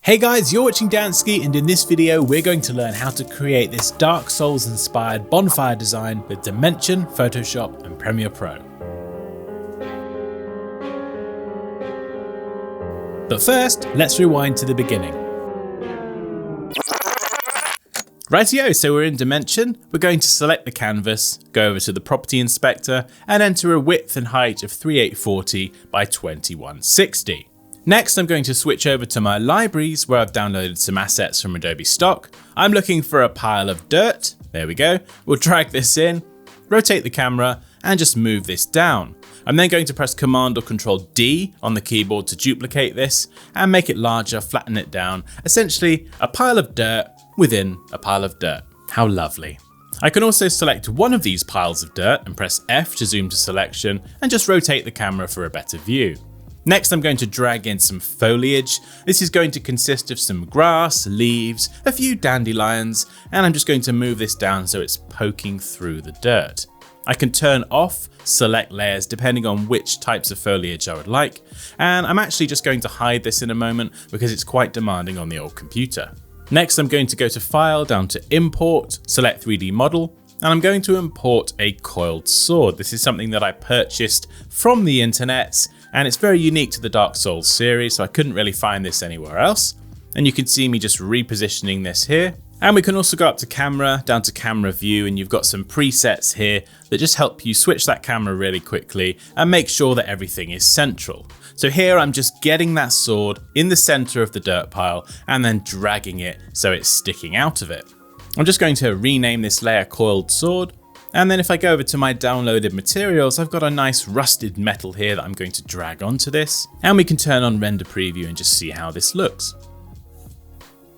Hey guys, you're watching Dansky, and in this video we're going to learn how to create this Dark Souls inspired bonfire design with Dimension, Photoshop and Premiere Pro. But first, let's rewind to the beginning. Rightio, so we're in Dimension. We're going to select the canvas, go over to the property inspector and enter a width and height of 3840 by 2160. Next, I'm going to switch over to my libraries where I've downloaded some assets from Adobe Stock. I'm looking for a pile of dirt. There we go. We'll drag this in, rotate the camera, and just move this down. I'm then going to press Command or Control D on the keyboard to duplicate this and make it larger, flatten it down. Essentially, a pile of dirt within a pile of dirt. How lovely. I can also select one of these piles of dirt and press F to zoom to selection and just rotate the camera for a better view. Next, I'm going to drag in some foliage. This is going to consist of some grass, leaves, a few dandelions, and I'm just going to move this down so it's poking through the dirt. I can turn off select layers depending on which types of foliage I would like, and I'm actually just going to hide this in a moment because it's quite demanding on the old computer. Next, I'm going to go to File, down to Import, select 3D Model, and I'm going to import a coiled sword. This is something that I purchased from the internet, and it's very unique to the Dark Souls series, so I couldn't really find this anywhere else. And you can see me just repositioning this here. And we can also go up to camera, down to camera view, and you've got some presets here that just help you switch that camera really quickly and make sure that everything is central. So here I'm just getting that sword in the center of the dirt pile and then dragging it so it's sticking out of it. I'm just going to rename this layer Coiled Sword. And then if I go over to my downloaded materials, I've got a nice rusted metal here that I'm going to drag onto this. And we can turn on render preview and just see how this looks.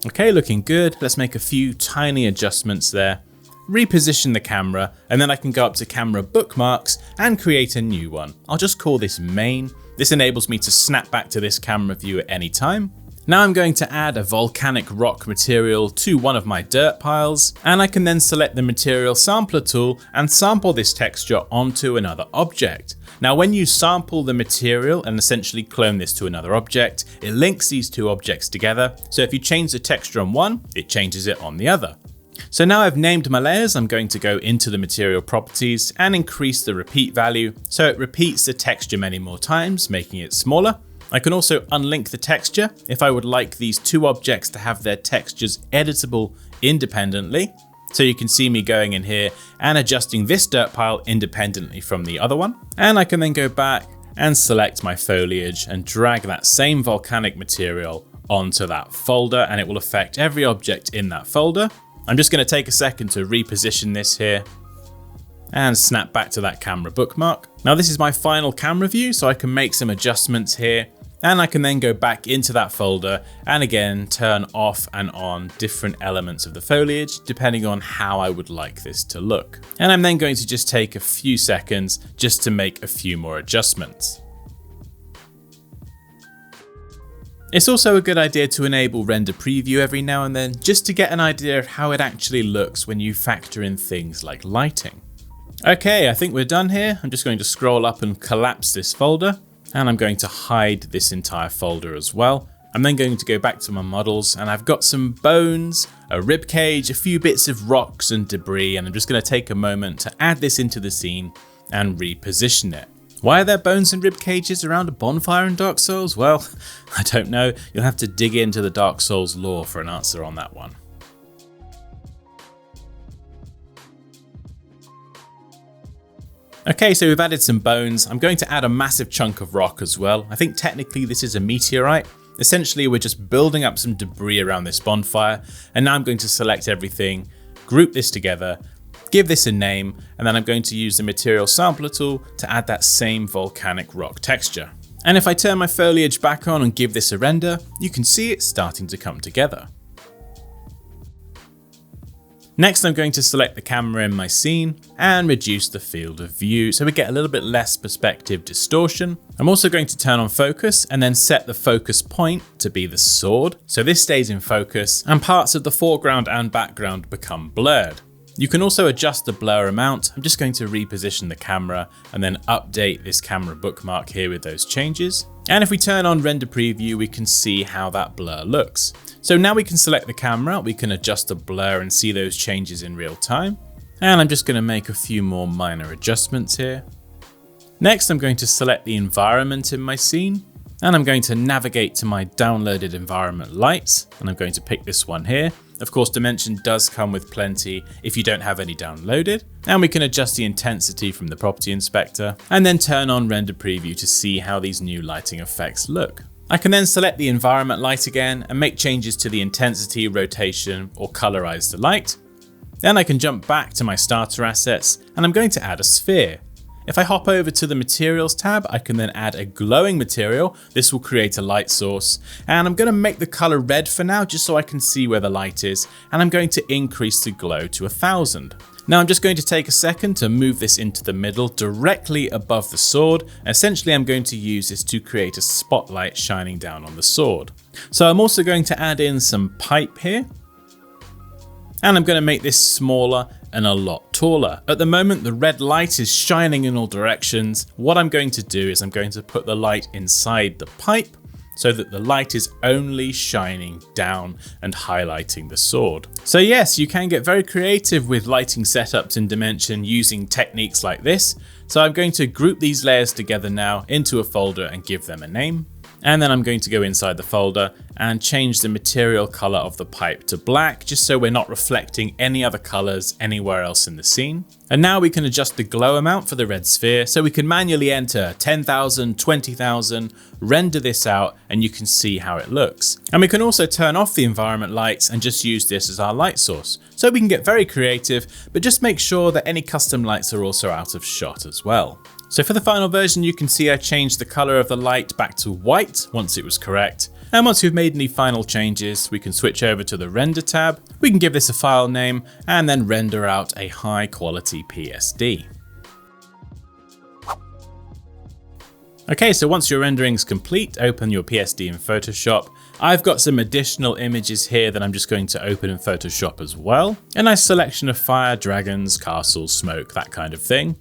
Okay, looking good. Let's make a few tiny adjustments there. Reposition the camera, and then I can go up to camera bookmarks and create a new one. I'll just call this main. This enables me to snap back to this camera view at any time. Now I'm going to add a volcanic rock material to one of my dirt piles, and I can then select the material sampler tool and sample this texture onto another object. Now when you sample the material and essentially clone this to another object, it links these two objects together, so if you change the texture on one, it changes it on the other. So now I've named my layers, I'm going to go into the material properties and increase the repeat value so it repeats the texture many more times, making it smaller. I can also unlink the texture if I would like these two objects to have their textures editable independently. So you can see me going in here and adjusting this dirt pile independently from the other one. And I can then go back and select my foliage and drag that same volcanic material onto that folder, and it will affect every object in that folder. I'm just going to take a second to reposition this here and snap back to that camera bookmark. Now this is my final camera view, so I can make some adjustments here. And I can then go back into that folder and again turn off and on different elements of the foliage depending on how I would like this to look. And I'm then going to just take a few seconds just to make a few more adjustments. It's also a good idea to enable render preview every now and then just to get an idea of how it actually looks when you factor in things like lighting. Okay, I think we're done here. I'm just going to scroll up and collapse this folder. And I'm going to hide this entire folder as well. I'm then going to go back to my models, and I've got some bones, a rib cage, a few bits of rocks and debris, and I'm just going to take a moment to add this into the scene and reposition it. Why are there bones and rib cages around a bonfire in Dark Souls? Well, I don't know. You'll have to dig into the Dark Souls lore for an answer on that one. Okay, so we've added some bones. I'm going to add a massive chunk of rock as well. I think technically this is a meteorite. Essentially, we're just building up some debris around this bonfire. And now I'm going to select everything, group this together, give this a name, and then I'm going to use the material sampler tool to add that same volcanic rock texture. And if I turn my foliage back on and give this a render, you can see it starting to come together. Next, I'm going to select the camera in my scene and reduce the field of view so we get a little bit less perspective distortion. I'm also going to turn on focus and then set the focus point to be the sword. So this stays in focus and parts of the foreground and background become blurred. You can also adjust the blur amount. I'm just going to reposition the camera and then update this camera bookmark here with those changes. And if we turn on render preview, we can see how that blur looks. So now we can select the camera, we can adjust the blur and see those changes in real time. And I'm just going to make a few more minor adjustments here. Next, I'm going to select the environment in my scene, and I'm going to navigate to my downloaded environment lights, and I'm going to pick this one here. Of course, Dimension does come with plenty if you don't have any downloaded, and we can adjust the intensity from the property inspector, and then turn on render preview to see how these new lighting effects look. I can then select the environment light again and make changes to the intensity, rotation, or colorize the light. Then I can jump back to my starter assets, and I'm going to add a sphere. If I hop over to the materials tab, I can then add a glowing material. This will create a light source, and I'm going to make the color red for now just so I can see where the light is, and I'm going to increase the glow to 1000. Now I'm just going to take a second to move this into the middle directly above the sword. Essentially I'm going to use this to create a spotlight shining down on the sword. So I'm also going to add in some pipe here, and I'm going to make this smaller and a lot taller. At the moment, the red light is shining in all directions. What I'm going to do is I'm going to put the light inside the pipe so that the light is only shining down and highlighting the sword. So yes, you can get very creative with lighting setups in Dimension using techniques like this. So I'm going to group these layers together now into a folder and give them a name. And then I'm going to go inside the folder and change the material color of the pipe to black, just so we're not reflecting any other colors anywhere else in the scene. And now we can adjust the glow amount for the red sphere, so we can manually enter 10,000, 20,000, render this out, and you can see how it looks. And we can also turn off the environment lights and just use this as our light source. So we can get very creative, but just make sure that any custom lights are also out of shot as well. So for the final version, you can see I changed the color of the light back to white once it was correct. And once we've made any final changes, we can switch over to the render tab. We can give this a file name and then render out a high quality PSD. Okay, so once your rendering's complete, open your PSD in Photoshop. I've got some additional images here that I'm just going to open in Photoshop as well. A nice selection of fire, dragons, castles, smoke, that kind of thing.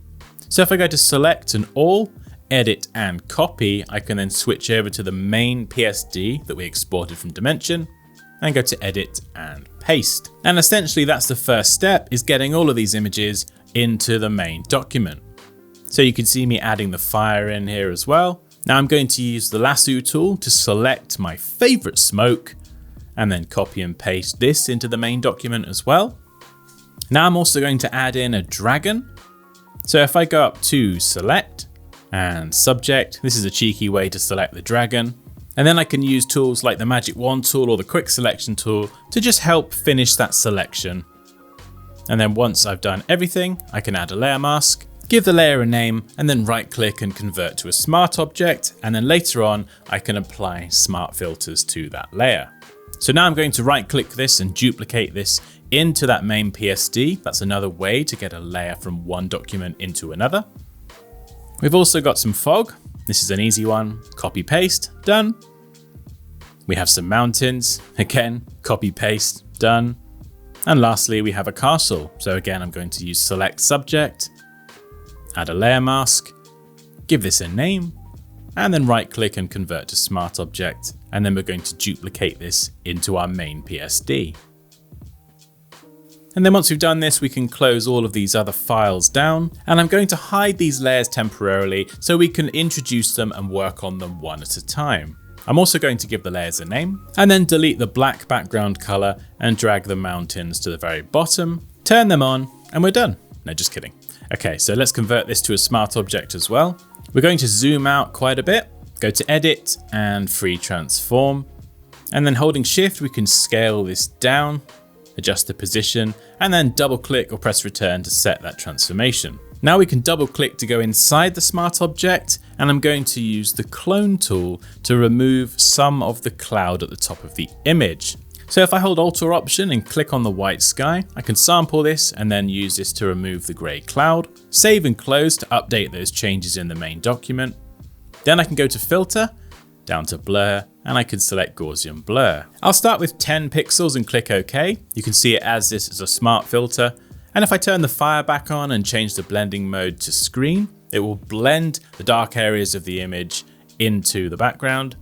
So if I go to select and all, edit and copy, I can then switch over to the main PSD that we exported from Dimension and go to edit and paste. And essentially that's the first step, is getting all of these images into the main document. So you can see me adding the fire in here as well. Now I'm going to use the lasso tool to select my favorite smoke and then copy and paste this into the main document as well. Now I'm also going to add in a dragon. So if I go up to select and subject, this is a cheeky way to select the dragon. And then I can use tools like the magic wand tool or the quick selection tool to just help finish that selection. And then once I've done everything, I can add a layer mask, give the layer a name, and then right click and convert to a smart object. And then later on, I can apply smart filters to that layer. So now I'm going to right click this and duplicate this into that main PSD. That's another way to get a layer from one document into another. We've also got some fog. This is an easy one. Copy paste, done. We have some mountains, again, copy paste, done. And lastly, we have a castle. So again, I'm going to use select subject, add a layer mask, give this a name, and then right click and convert to smart object. And then we're going to duplicate this into our main PSD. And then once we've done this, we can close all of these other files down, and I'm going to hide these layers temporarily so we can introduce them and work on them one at a time. I'm also going to give the layers a name, and then delete the black background color and drag the mountains to the very bottom, turn them on, and we're done. No, just kidding. Okay, so let's convert this to a smart object as well. We're going to zoom out quite a bit, go to edit and free transform, and then holding shift, we can scale this down, adjust the position, and then double click or press return to set that transformation. Now we can double click to go inside the smart object, and I'm going to use the clone tool to remove some of the cloud at the top of the image. So if I hold Alt or Option and click on the white sky, I can sample this and then use this to remove the grey cloud, save and close to update those changes in the main document. Then I can go to Filter, down to Blur, and I can select Gaussian Blur. I'll start with 10 pixels and click OK. You can see it as this as a smart filter, And if I turn the fire back on and change the blending mode to screen, it will blend the dark areas of the image into the background,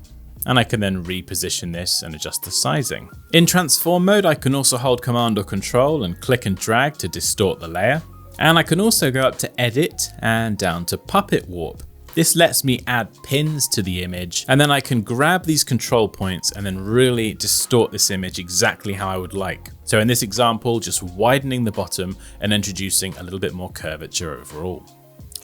and I can then reposition this and adjust the sizing. In transform mode, I can also hold Command or Control and click and drag to distort the layer. And I can also go up to Edit and down to Puppet Warp. This lets me add pins to the image, and then I can grab these control points and then really distort this image exactly how I would like. So in this example, just widening the bottom and introducing a little bit more curvature overall.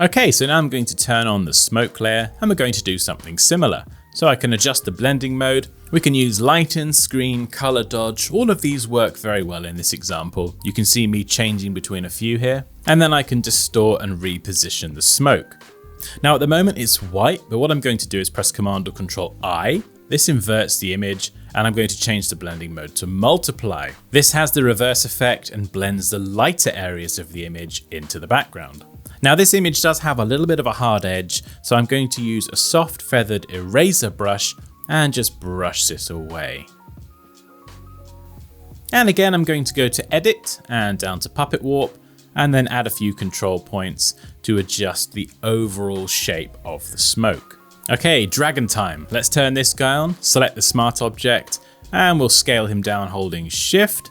Okay, so now I'm going to turn on the smoke layer and we're going to do something similar. So I can adjust the blending mode. We can use lighten, screen, color dodge. All of these work very well in this example. You can see me changing between a few here. And then I can distort and reposition the smoke. Now at the moment it's white, but what I'm going to do is press Command or Control I. This inverts the image, and I'm going to change the blending mode to multiply. This has the reverse effect and blends the lighter areas of the image into the background. Now this image does have a little bit of a hard edge, so I'm going to use a soft feathered eraser brush and just brush this away. And again, I'm going to go to Edit and down to Puppet Warp, and then add a few control points to adjust the overall shape of the smoke. Okay, dragon time. Let's turn this guy on, select the smart object, and we'll scale him down holding Shift,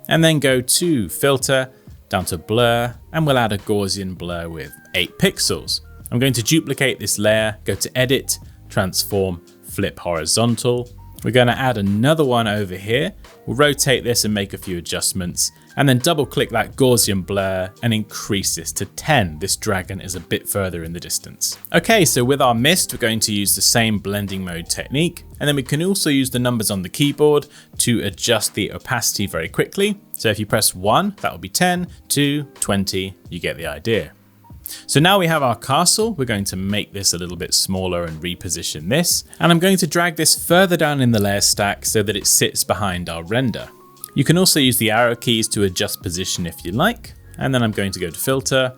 and then go to Filter, down to Blur, and we'll add a Gaussian blur with 8 pixels. I'm going to duplicate this layer, go to Edit, Transform, Flip Horizontal. We're going to add another one over here. We'll rotate this and make a few adjustments, and then double click that Gaussian blur and increase this to 10. This dragon is a bit further in the distance. Okay, so with our mist, we're going to use the same blending mode technique, and then we can also use the numbers on the keyboard to adjust the opacity very quickly. So if you press 1, that will be 10, 2, 20, you get the idea. So now we have our castle. We're going to make this a little bit smaller and reposition this. And I'm going to drag this further down in the layer stack so that it sits behind our render. You can also use the arrow keys to adjust position if you like. And then I'm going to go to Filter,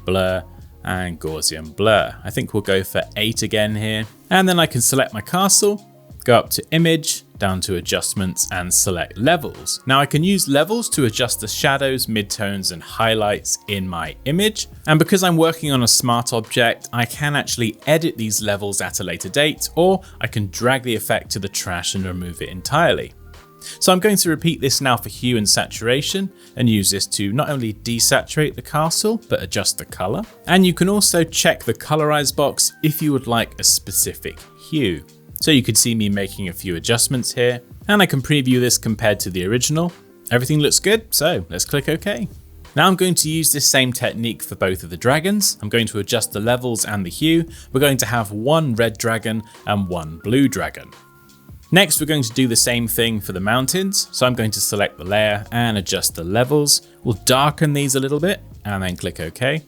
Blur, and Gaussian blur. I think we'll go for 8 again here. And then I can select my castle, go up to Image, down to Adjustments, and select Levels. Now I can use levels to adjust the shadows, midtones, and highlights in my image. And because I'm working on a smart object, I can actually edit these levels at a later date, or I can drag the effect to the trash and remove it entirely. So I'm going to repeat this now for hue and saturation, and use this to not only desaturate the castle, but adjust the color. And you can also check the colorize box if you would like a specific hue. So you could see me making a few adjustments here, and I can preview this compared to the original. Everything looks good, so let's click OK. Now I'm going to use this same technique for both of the dragons. I'm going to adjust the levels and the hue. We're going to have one red dragon and one blue dragon. Next, we're going to do the same thing for the mountains. So I'm going to select the layer and adjust the levels. We'll darken these a little bit and then click OK.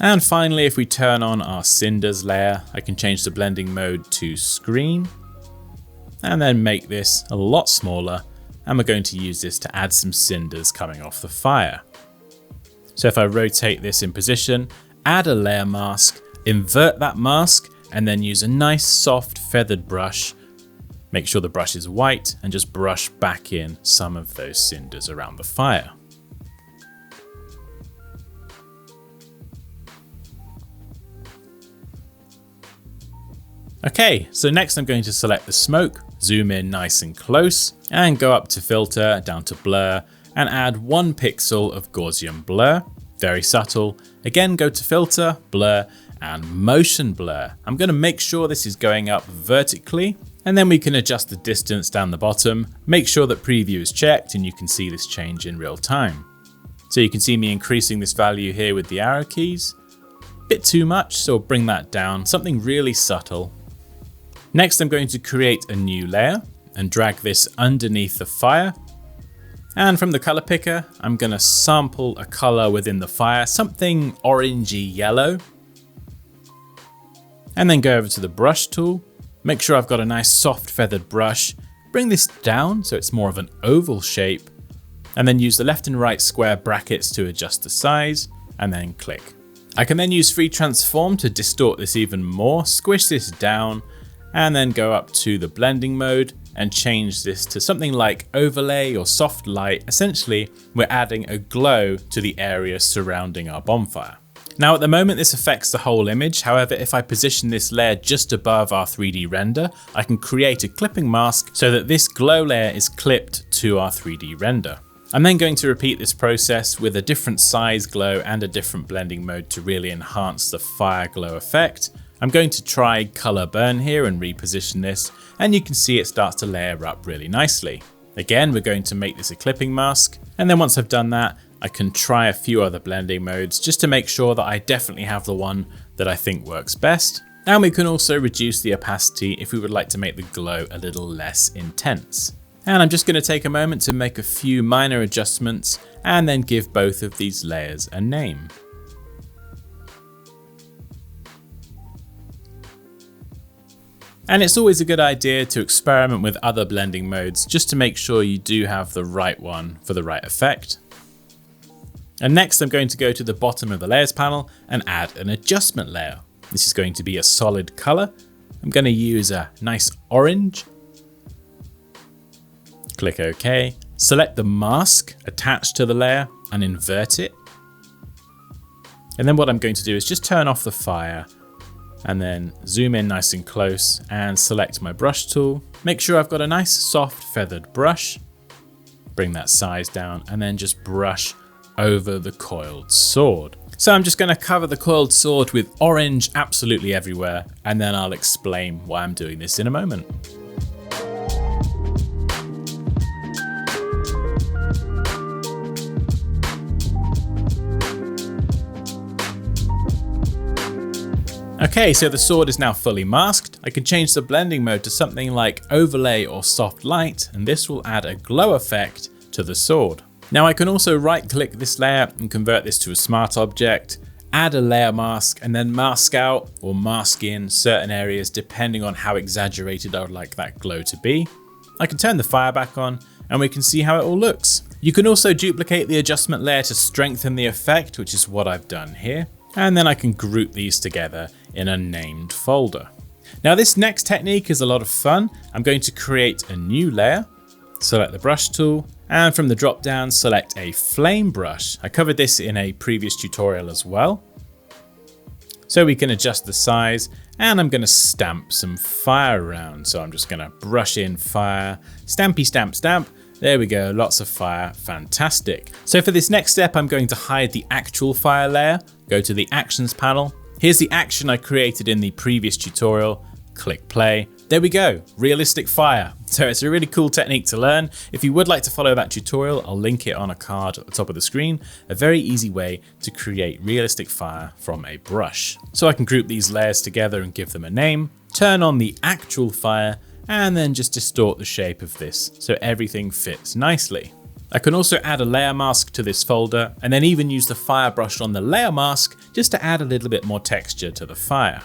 And finally, if we turn on our cinders layer, I can change the blending mode to screen and then make this a lot smaller. And we're going to use this to add some cinders coming off the fire. So if I rotate this in position, add a layer mask, invert that mask, and then use a nice soft feathered brush. Make sure the brush is white and just brush back in some of those cinders around the fire. Okay, so next I'm going to select the smoke, zoom in nice and close, and go up to Filter, down to Blur, and add 1 pixel of Gaussian blur. Very subtle. Again, go to Filter, Blur, and Motion Blur. I'm going to make sure this is going up vertically, and then we can adjust the distance down the bottom. Make sure that preview is checked and you can see this change in real time. So you can see me increasing this value here with the arrow keys. Bit too much, so I'll bring that down, something really subtle. Next, I'm going to create a new layer and drag this underneath the fire. And from the color picker, I'm going to sample a color within the fire, something orangey yellow. And then go over to the brush tool. Make sure I've got a nice soft feathered brush. Bring this down so it's more of an oval shape. And then use the left and right square brackets to adjust the size, and then click. I can then use free transform to distort this even more, squish this down, and then go up to the blending mode and change this to something like overlay or soft light. Essentially, we're adding a glow to the area surrounding our bonfire. Now at the moment this affects the whole image, however if I position this layer just above our 3D render, I can create a clipping mask so that this glow layer is clipped to our 3D render. I'm then going to repeat this process with a different size glow and a different blending mode to really enhance the fire glow effect. I'm going to try color burn here and reposition this, and you can see it starts to layer up really nicely. Again, we're going to make this a clipping mask, and then once I've done that, I can try a few other blending modes just to make sure that I definitely have the one that I think works best. And we can also reduce the opacity if we would like to make the glow a little less intense. And I'm just going to take a moment to make a few minor adjustments and then give both of these layers a name. And it's always a good idea to experiment with other blending modes just to make sure you do have the right one for the right effect. And next I'm going to go to the bottom of the layers panel and add an adjustment layer. This is going to be a solid color. I'm going to use a nice orange. Click OK. Select the mask attached to the layer and invert it. And then what I'm going to do is just turn off the fire and then zoom in nice and close and select my brush tool. Make sure I've got a nice soft feathered brush. Bring that size down and then just brush over the coiled sword. So I'm just going to cover the coiled sword with orange absolutely everywhere, and then I'll explain why I'm doing this in a moment. Okay, so the sword is now fully masked. I can change the blending mode to something like overlay or soft light, and this will add a glow effect to the sword. Now I can also right click this layer and convert this to a smart object, add a layer mask, and then mask out or mask in certain areas depending on how exaggerated I would like that glow to be. I can turn the fire back on and we can see how it all looks. You can also duplicate the adjustment layer to strengthen the effect, which is what I've done here. And then I can group these together in a named folder. Now this next technique is a lot of fun. I'm going to create a new layer, select the brush tool, and from the drop down select a flame brush. I covered this in a previous tutorial as well. So we can adjust the size, and I'm going to stamp some fire around. So I'm just going to brush in fire, stampy stamp stamp. There we go, lots of fire, fantastic. So for this next step, I'm going to hide the actual fire layer, go to the actions panel. Here's the action I created in the previous tutorial, click play. There we go, realistic fire. So it's a really cool technique to learn. If you would like to follow that tutorial, I'll link it on a card at the top of the screen. A very easy way to create realistic fire from a brush. So I can group these layers together and give them a name, turn on the actual fire, and then just distort the shape of this so everything fits nicely. I can also add a layer mask to this folder and then even use the fire brush on the layer mask just to add a little bit more texture to the fire.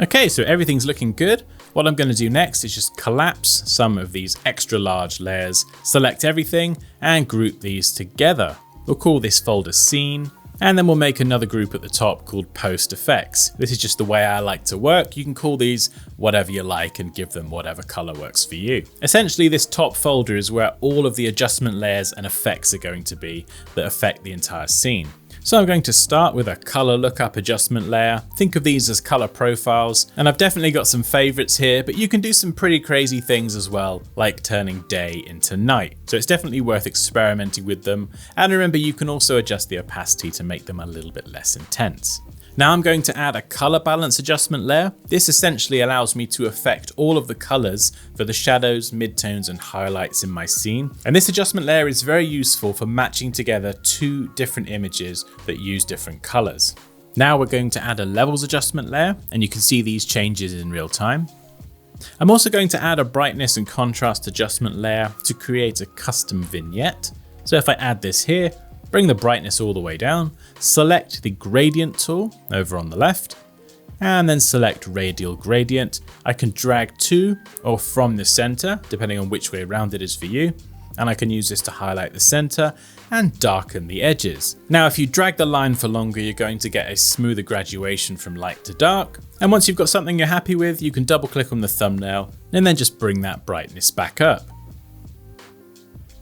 Okay, so everything's looking good. What I'm going to do next is just collapse some of these extra large layers, select everything and group these together. We'll call this folder scene, and then we'll make another group at the top called post effects. This is just the way I like to work. You can call these whatever you like and give them whatever color works for you. Essentially, this top folder is where all of the adjustment layers and effects are going to be that affect the entire scene. So I'm going to start with a color lookup adjustment layer. Think of these as color profiles, and I've definitely got some favorites here, but you can do some pretty crazy things as well, like turning day into night. So it's definitely worth experimenting with them. And remember, you can also adjust the opacity to make them a little bit less intense. Now I'm going to add a color balance adjustment layer. This essentially allows me to affect all of the colors for the shadows, midtones, and highlights in my scene. And this adjustment layer is very useful for matching together two different images that use different colors. Now we're going to add a levels adjustment layer, and you can see these changes in real time. I'm also going to add a brightness and contrast adjustment layer to create a custom vignette. So if I add this here, bring the brightness all the way down, select the gradient tool over on the left, and then select radial gradient. I can drag to or from the center, depending on which way around it is for you. and I can use this to highlight the center and darken the edges. Now, if you drag the line for longer, you're going to get a smoother graduation from light to dark. And once you've got something you're happy with, you can double click on the thumbnail and then just bring that brightness back up.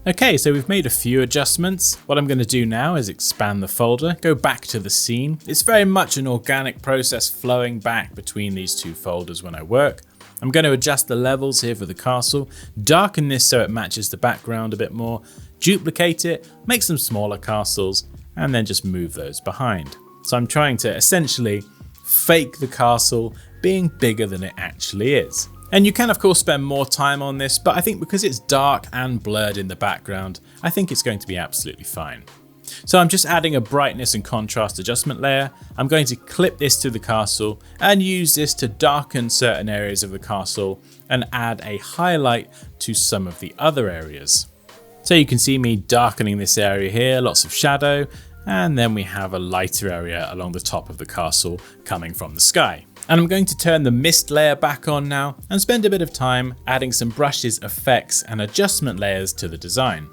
Okay, so we've made a few adjustments. What I'm going to do now is expand the folder, go back to the scene. It's very much an organic process flowing back between these two folders when I work. I'm going to adjust the levels here for the castle, darken this so it matches the background a bit more, duplicate it, make some smaller castles, and then just move those behind. So I'm trying to essentially fake the castle being bigger than it actually is. And you can of course spend more time on this, but I think because it's dark and blurred in the background, I think it's going to be absolutely fine. So I'm just adding a brightness and contrast adjustment layer. I'm going to clip this to the castle and use this to darken certain areas of the castle and add a highlight to some of the other areas. So you can see me darkening this area here, lots of shadow, and then we have a lighter area along the top of the castle coming from the sky. And I'm going to turn the mist layer back on now and spend a bit of time adding some brushes, effects, and adjustment layers to the design.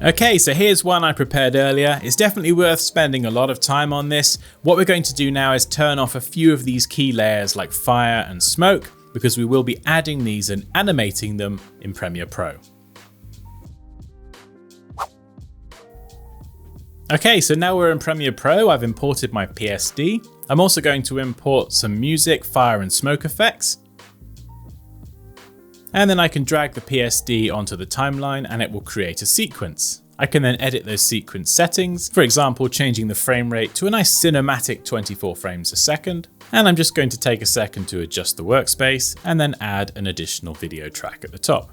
Okay, so here's one I prepared earlier. It's definitely worth spending a lot of time on this. What we're going to do now is turn off a few of these key layers like fire and smoke, because we will be adding these and animating them in Premiere Pro. Okay, so now we're in Premiere Pro. I've imported my PSD. I'm also going to import some music, fire and smoke effects. And then I can drag the PSD onto the timeline and it will create a sequence. I can then edit those sequence settings, for example, changing the frame rate to a nice cinematic 24 frames a second. And I'm just going to take a second to adjust the workspace and then add an additional video track at the top.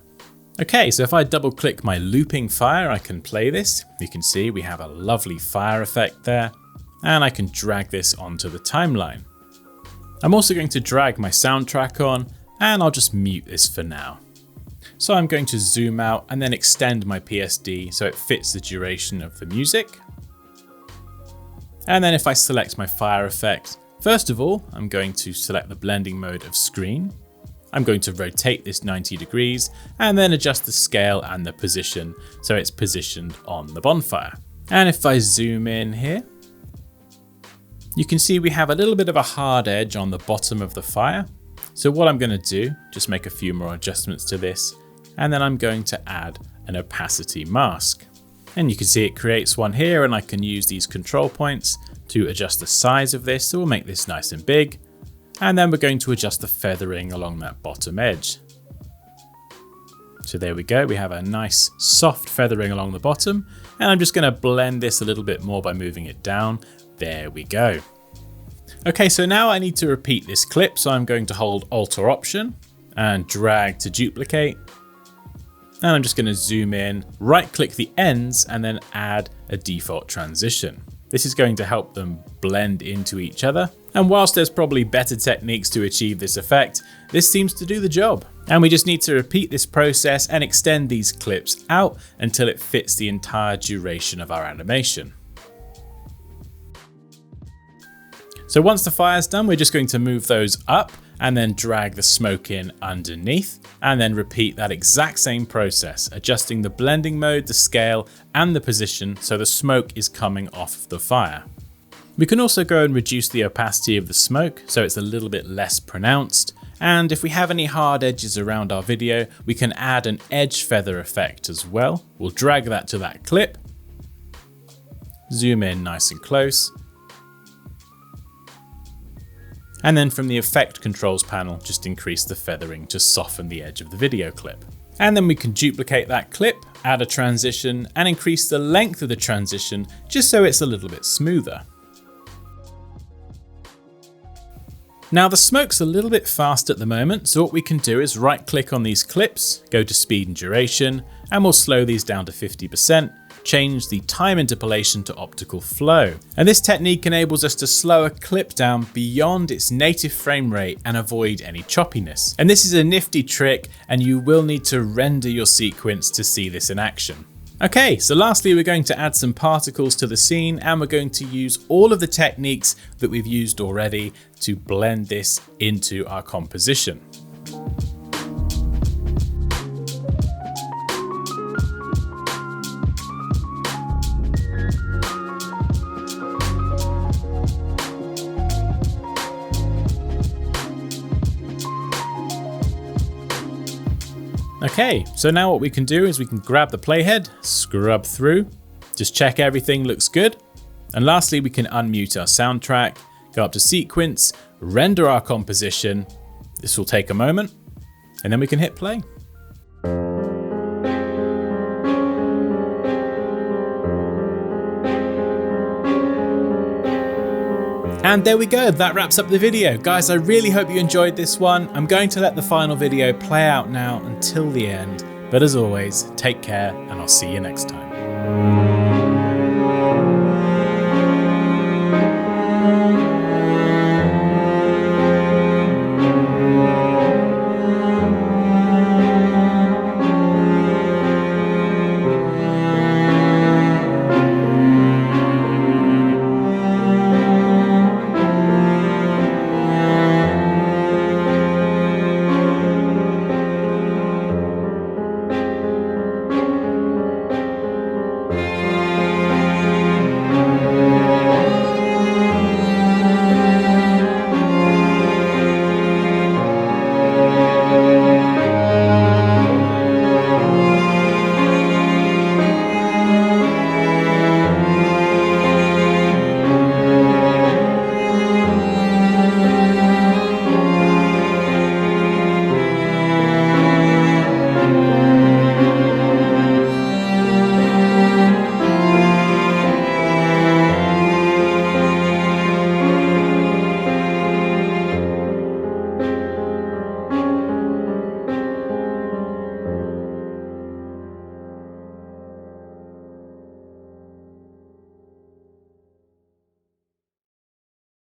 Okay, so if I double click my looping fire, I can play this. You can see we have a lovely fire effect there, and I can drag this onto the timeline. I'm also going to drag my soundtrack on, and I'll just mute this for now. So I'm going to zoom out and then extend my PSD so it fits the duration of the music. And then if I select my fire effect, first of all, I'm going to select the blending mode of screen. I'm going to rotate this 90 degrees and then adjust the scale and the position so it's positioned on the bonfire. And if I zoom in here, you can see we have a little bit of a hard edge on the bottom of the fire. So what I'm going to do, just make a few more adjustments to this, and then I'm going to add an opacity mask. And you can see it creates one here, and I can use these control points to adjust the size of this. So we'll make this nice and big. And then we're going to adjust the feathering along that bottom edge. So there we go, we have a nice soft feathering along the bottom. And I'm just going to blend this a little bit more by moving it down. There we go. Okay, so now I need to repeat this clip, so I'm going to hold Alt or Option and drag to duplicate. And I'm just going to zoom in, right click the ends and then add a default transition. This is going to help them blend into each other. And whilst there's probably better techniques to achieve this effect, this seems to do the job. And we just need to repeat this process and extend these clips out until it fits the entire duration of our animation. So once the fire's done, we're just going to move those up and then drag the smoke in underneath, and then repeat that exact same process, adjusting the blending mode, the scale, and the position so the smoke is coming off the fire. We can also go and reduce the opacity of the smoke so it's a little bit less pronounced. And if we have any hard edges around our video, we can add an edge feather effect as well. We'll drag that to that clip, zoom in nice and close, and then from the effect controls panel, just increase the feathering to soften the edge of the video clip. And then we can duplicate that clip, add a transition, and increase the length of the transition just so it's a little bit smoother. Now the smoke's a little bit fast at the moment, so what we can do is right click on these clips, go to speed and duration, and we'll slow these down to 50%, change the time interpolation to optical flow. And this technique enables us to slow a clip down beyond its native frame rate and avoid any choppiness. And this is a nifty trick, and you will need to render your sequence to see this in action. Okay, so lastly we're going to add some particles to the scene, and we're going to use all of the techniques that we've used already to blend this into our composition. Okay, so now what we can do is we can grab the playhead, scrub through, just check everything looks good. And lastly, we can unmute our soundtrack, go up to sequence, render our composition. This will take a moment, and then we can hit play. And there we go, that wraps up the video. Guys, I really hope you enjoyed this one. I'm going to let the final video play out now until the end. But as always, take care, and I'll see you next time.